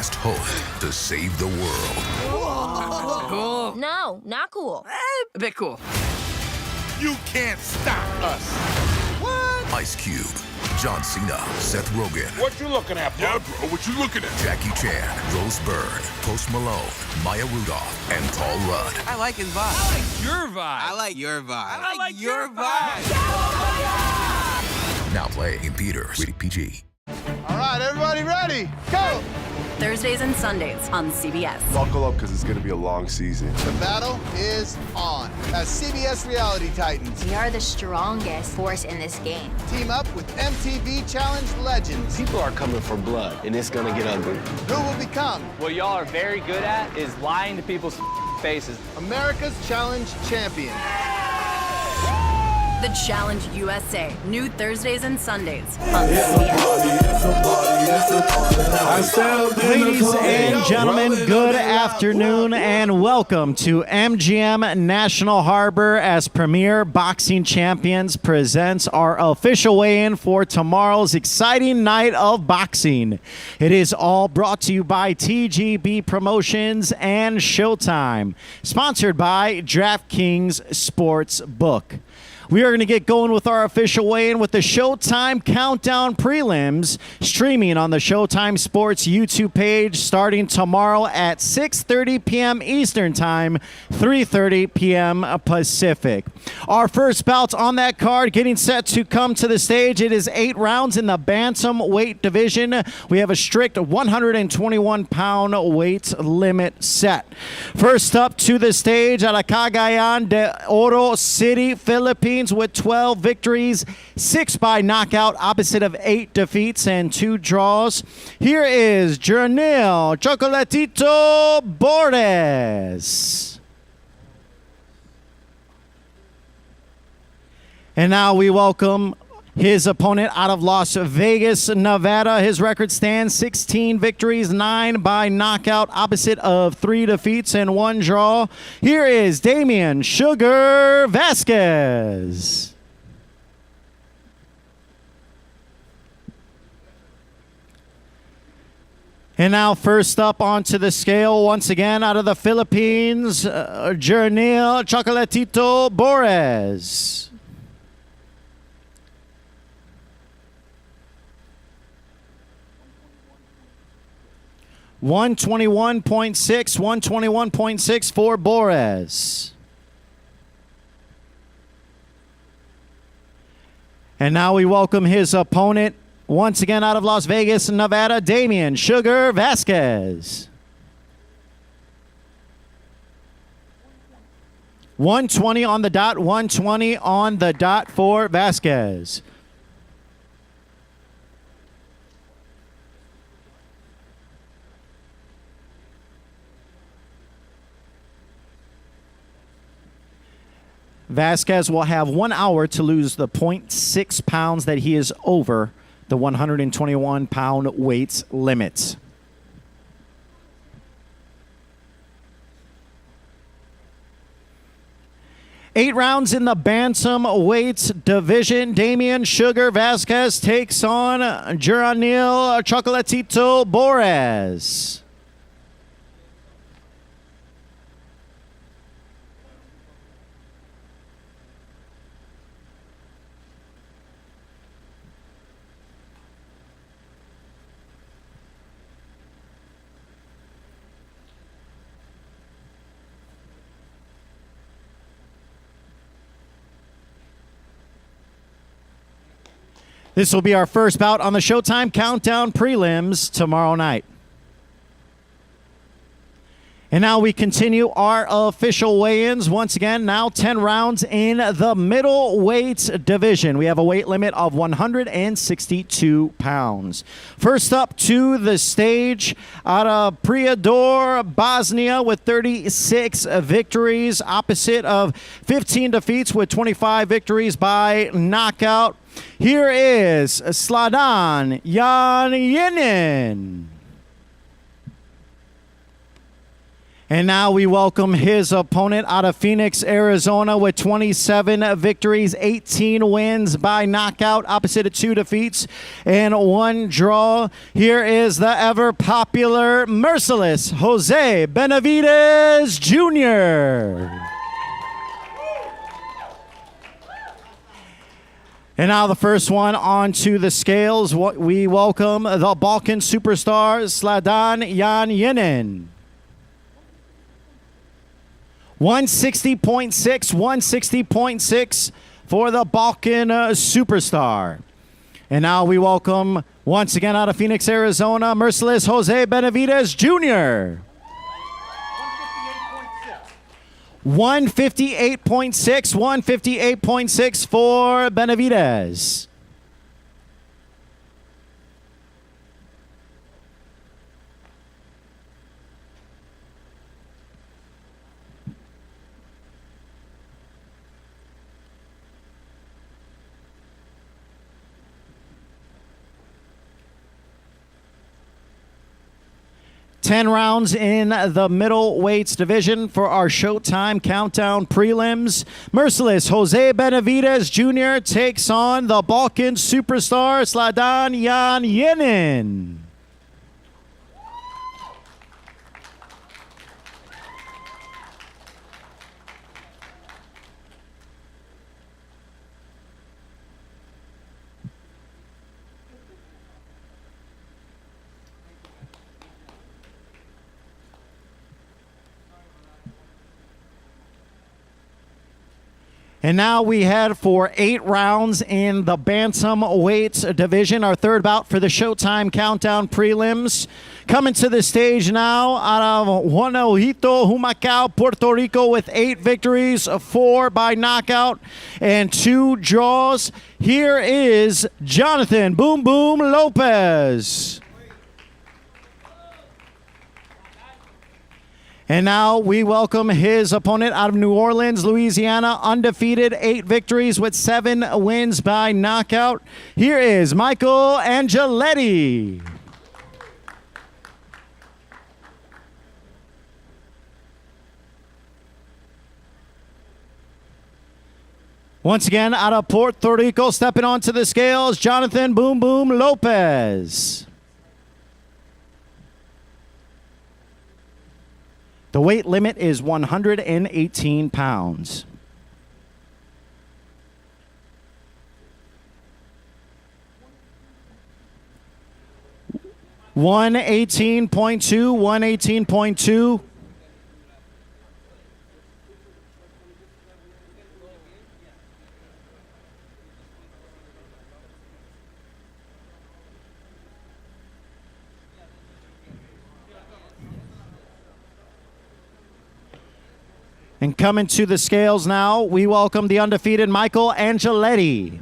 last hope to save the world. Cool. No, not cool. A bit cool. You can't stop us. What? Ice Cube, John Cena, Seth Rogen. What you looking at, bro? Yeah, bro, what you looking at? Jackie Chan, Rose Byrne, Post Malone, Maya Rudolph, and Paul Rudd. I like his vibe. I like your vibe. I like your vibe. I like your vibe. Now playing in theaters. Rated PG. All right, everybody ready? Go! Thursdays and Sundays on CBS. Buckle up, because it's going to be a long season. The battle is on. As CBS Reality Titans We are the strongest force in this game. team up with MTV Challenge legends. People are coming for blood, and it's gonna get ugly. Who will become What y'all are very good at is lying to people's faces. America's Challenge champion? The Challenge USA. New Thursdays and Sundays on CBS. Ladies and gentlemen, good afternoon and welcome to MGM National Harbor as Premier Boxing Champions presents our official weigh-in for tomorrow's exciting night of boxing. It is all brought to you by TGB Promotions and Showtime, sponsored by DraftKings Sportsbook. We are going to get going with our official weigh-in with the Showtime Countdown Prelims, streaming on the Showtime Sports YouTube page starting tomorrow at 6:30 p.m. Eastern Time, 3:30 p.m. Pacific. Our first bout on that card getting set to come to the stage. It is 8 rounds in the Bantamweight division. We have a strict 121-pound weight limit set. First up to the stage out of Cagayan de Oro City, Philippines, with 12 victories, 6 by knockout, opposite of 8 defeats and 2 draws. Here is Jernil Chocolatito Borges. And now we welcome his opponent out of Las Vegas, Nevada. His record stands 16 victories, 9 by knockout, opposite of 3 defeats and 1 draw. Here is Damian Sugar Vasquez. And now first up onto the scale, once again out of the Philippines, Jernil Chocolatito Borges. 121.6 for Borges. And now we welcome his opponent, once again out of Las Vegas, Nevada, Damian Sugar Vasquez. 120 on the dot, 120 on the dot for Vasquez. Vasquez will have 1 hour to lose the 0.6 pounds that he is over the 121-pound weight limit. Eight rounds in the Bantamweight division. Damian Sugar Vasquez takes on Jernil Chocolatito Borges. This will be our first bout on the Showtime Countdown Prelims tomorrow night. And now we continue our official weigh-ins. Once again, now 10 rounds in the middleweight division. We have a weight limit of 162 pounds. First up to the stage, out of Prijedor, Bosnia, with 36 victories, opposite of 15 defeats with 25 victories by knockout. Here is Sladan Janjinin. And now we welcome his opponent out of Phoenix, Arizona with 27 victories, 18 wins by knockout, opposite of 2 defeats and 1 draw. Here is the ever popular, merciless Jose Benavidez Jr. And now the first one onto the scales. We welcome the Balkan superstar, Sladan Yanyinin. 160.6, 160.6 for the Balkan superstar. And now we welcome, once again out of Phoenix, Arizona, merciless Jose Benavidez Jr. 158.6, 158.6 for Benavidez. Ten rounds in the middleweights division for our Showtime Countdown prelims. Merciless Jose Benavidez Jr. takes on the Balkan superstar Sladan Yanyinin. And now we head for 8 rounds in the Bantamweight division, our third bout for the Showtime Countdown prelims. Coming to the stage now out of Guanajuato, Humacao, Puerto Rico with 8 victories, 4 by knockout, and 2 draws. Here is Jonathan Boom Boom Lopez. And now we welcome his opponent out of New Orleans, Louisiana, undefeated, 8 victories with 7 wins by knockout. Here is Michael Angeletti. Once again, out of Puerto Rico, stepping onto the scales, Jonathan Boom Boom Lopez. The weight limit is 118 pounds. $118.2, 118.2. And coming to the scales now, we welcome the undefeated Michael Angeletti.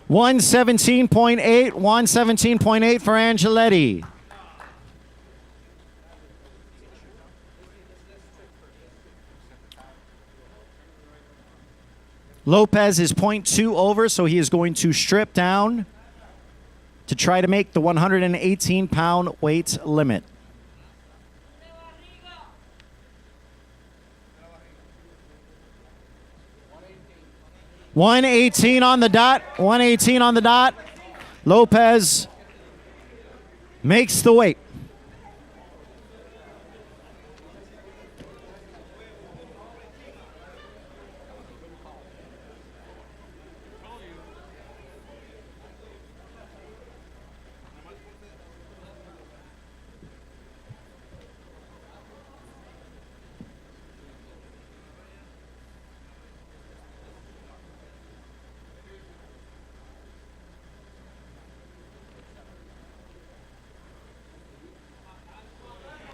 $117.8, 117.8 for Angeletti. Lopez is 0.2 over, so he is going to strip down to try to make the 118-pound weight limit. $118 on the dot. 118 on the dot. Lopez makes the weight.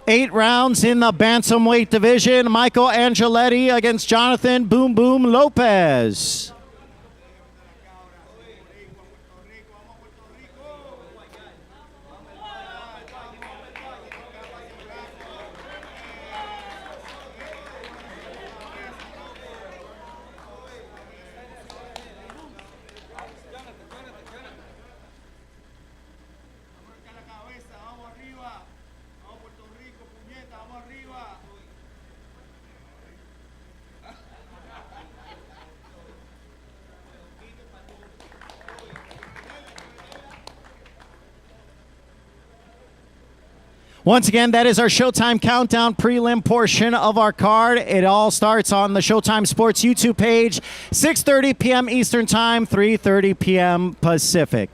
Eight rounds in the bantamweight division. Michael Angeletti against Jonathan Boom Boom Lopez. Once again, that is our Showtime Countdown prelim portion of our card. It all starts on the Showtime Sports YouTube page, 6:30 p.m. Eastern Time, 3:30 p.m. Pacific.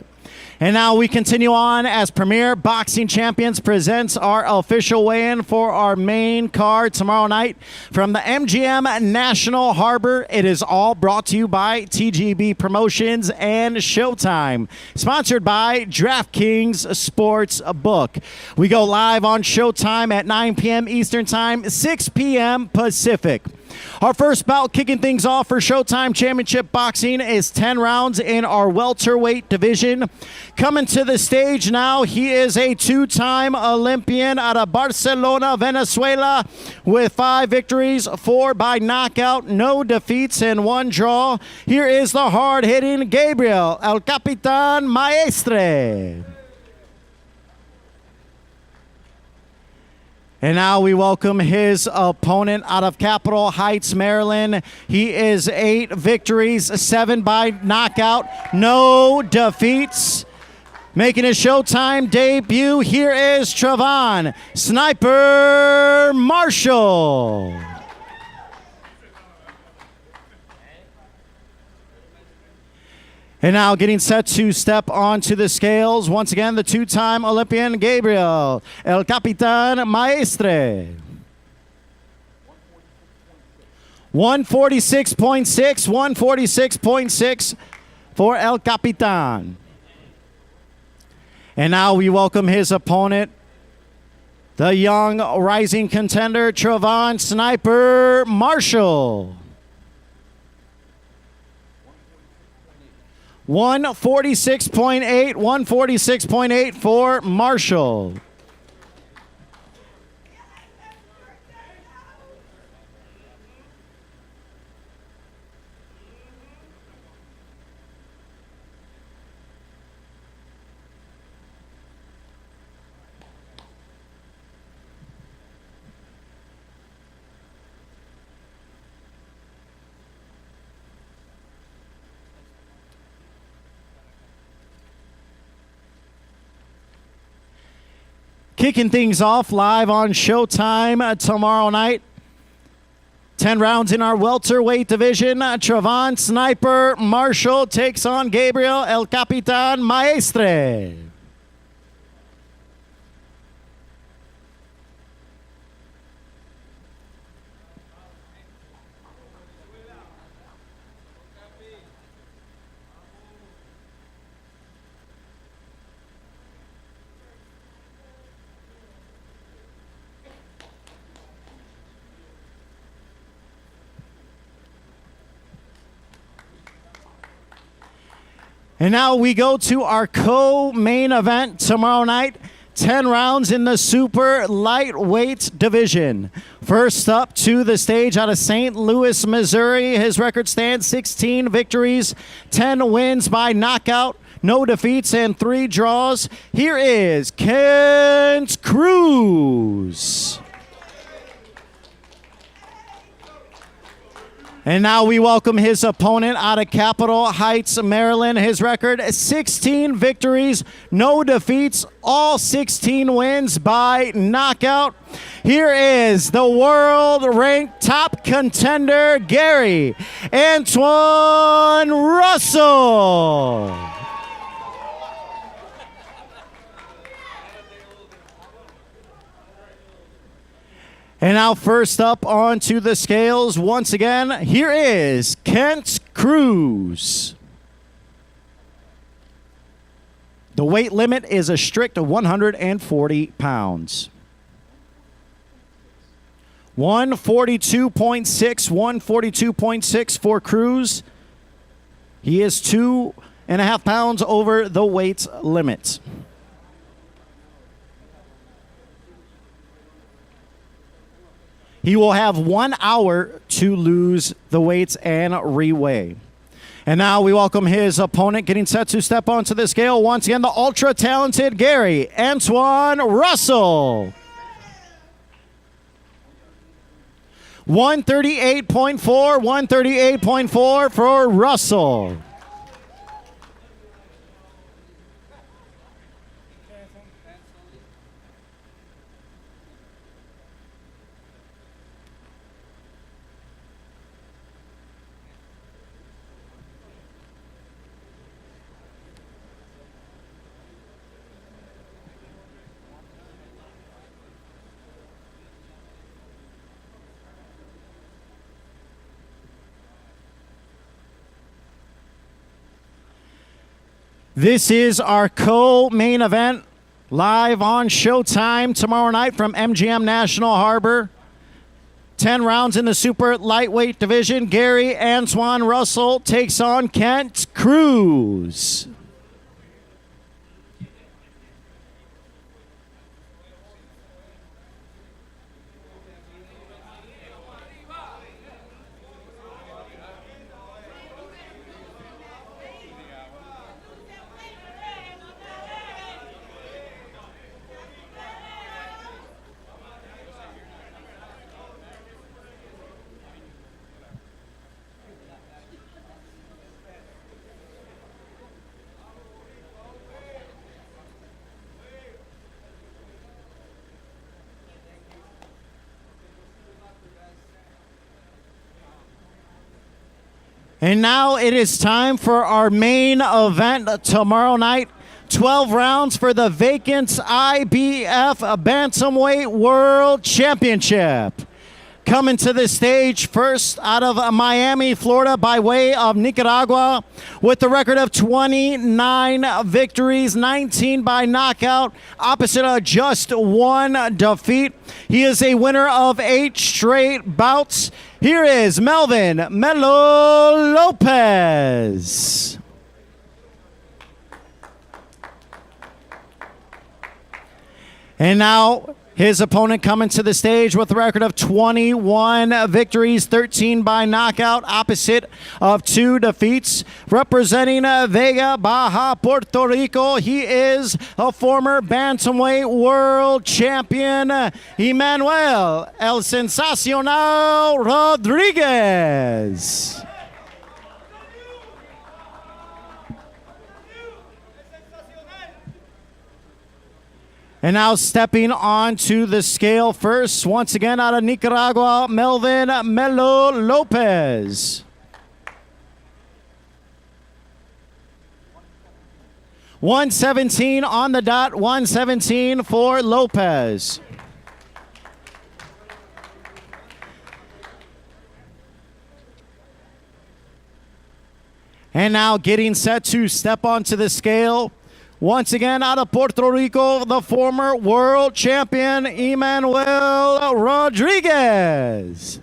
And now we continue on as Premier Boxing Champions presents our official weigh-in for our main card tomorrow night from the MGM National Harbor. It is all brought to you by TGB Promotions and Showtime, sponsored by DraftKings Sportsbook. We go live on Showtime at 9 p.m. Eastern Time, 6 p.m. Pacific. Our first bout kicking things off for Showtime Championship Boxing is 10 rounds in our welterweight division. Coming to the stage now, he is a two-time Olympian out of Barcelona, Venezuela, with 5 victories, 4 by knockout, no defeats, and 1 draw. Here is the hard-hitting Gabriel, El Capitan Maestre. And now we welcome his opponent out of Capitol Heights, Maryland. He is 8 victories, 7 by knockout, no defeats. Making his Showtime debut, here is Travon "Sniper" Marshall. And now getting set to step onto the scales, once again, the two-time Olympian Gabriel, El Capitan Maestre. 146.6, 146.6 for El Capitan. And now we welcome his opponent, the young rising contender, Travon "Sniper" Marshall. 146.8, 146.8 for Marshall. Kicking things off live on Showtime tomorrow night. 10 rounds in our welterweight division. Travon "Sniper" Marshall takes on Gabriel El Capitan Maestre. And now we go to our co-main event tomorrow night. 10 rounds in the super lightweight division. First up to the stage out of St. Louis, Missouri. His record stands 16 victories, 10 wins by knockout, no defeats, and 3 draws. Here is Kent Cruz. And now we welcome his opponent out of Capitol Heights, Maryland. His record, 16 victories, no defeats, all 16 wins by knockout. Here is the world-ranked top contender, Gary Antuanne Russell. And now first up onto the scales, once again, here is Kent Cruz. The weight limit is a strict 140 pounds. 142.6, 142.6 for Cruz. He is 2.5 pounds over the weight limit. He will have 1 hour to lose the weights and reweigh. And now we welcome his opponent getting set to step onto the scale. Once again, the ultra-talented Gary Antuanne Russell. 138.4, 138.4 for Russell. This is our co-main event live on Showtime tomorrow night from MGM National Harbor. 10 rounds in the super lightweight division. Gary Antuanne Russell takes on Kent Cruz. And now it is time for our main event tomorrow night. 12 rounds for the vacant IBF Bantamweight World Championship. Coming to the stage first out of Miami, Florida, by way of Nicaragua, with the record of 29 victories, 19 by knockout, opposite of just one defeat. He is a winner of 8 straight bouts. Here is Melvin Lopez. And now his opponent coming to the stage with a record of 21 victories, 13 by knockout, opposite of 2 defeats. Representing Vega, Baja, Puerto Rico, he is a former Bantamweight World Champion, Emmanuel El Sensational Rodriguez. And now stepping onto the scale first, once again out of Nicaragua, Melvin Lopez. 117 on the dot, 117 for Lopez. And now getting set to step onto the scale, once again, out of Puerto Rico, the former world champion, Emmanuel Rodriguez.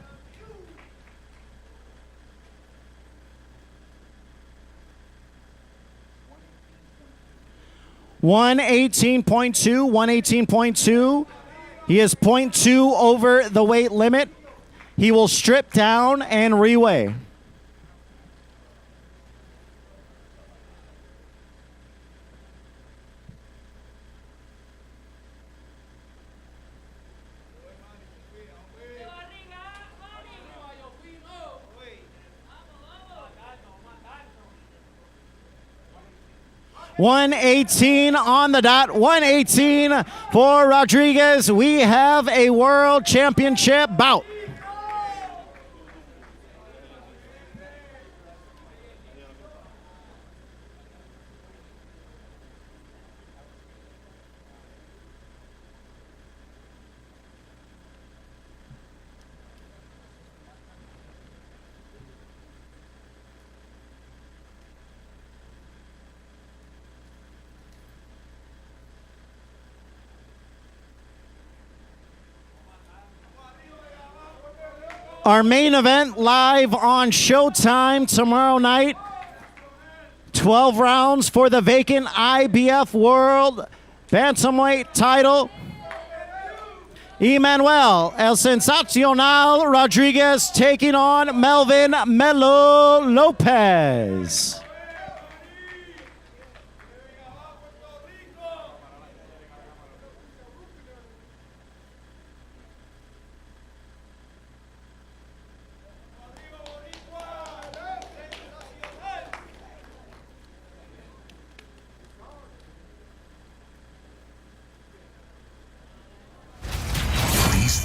$118.2. He is 0.2 over the weight limit. He will strip down and reweigh. $118 on the dot, 118 for Rodriguez. We have a world championship bout. Our main event live on Showtime tomorrow night. 12 rounds for the vacant IBF World Bantamweight title. Emmanuel El Sensacional Rodriguez taking on Melvin Lopez.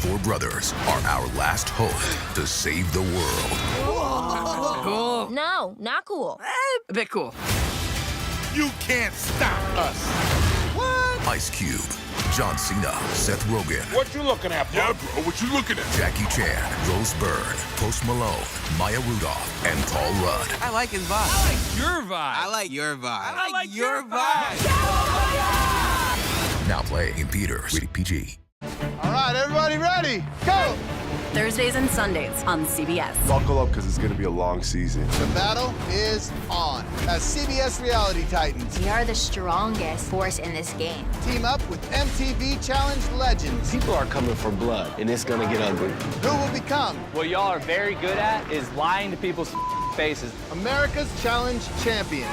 Four brothers are our last hope to save the world. Cool. No, not cool. A bit cool. You can't stop us. Ice Cube, John Cena, Seth Rogen, What you looking at, bro? Yeah, bro, what you looking at? Jackie Chan, Rose Byrne, Post Malone, Maya Rudolph, and Paul Rudd. I like his vibe. I like your vibe. I like your vibe. I like your vibe. Now playing in theaters. Rated PG. All right, everybody ready? Go! Thursdays and Sundays on CBS. Buckle up because it's going to be a long season. The battle is on. As CBS Reality Titans We are the strongest force in this game. team up with MTV Challenge legends. People are coming for blood, and it's gonna get ugly. Who will become What y'all are very good at is lying to people's faces. America's Challenge champion?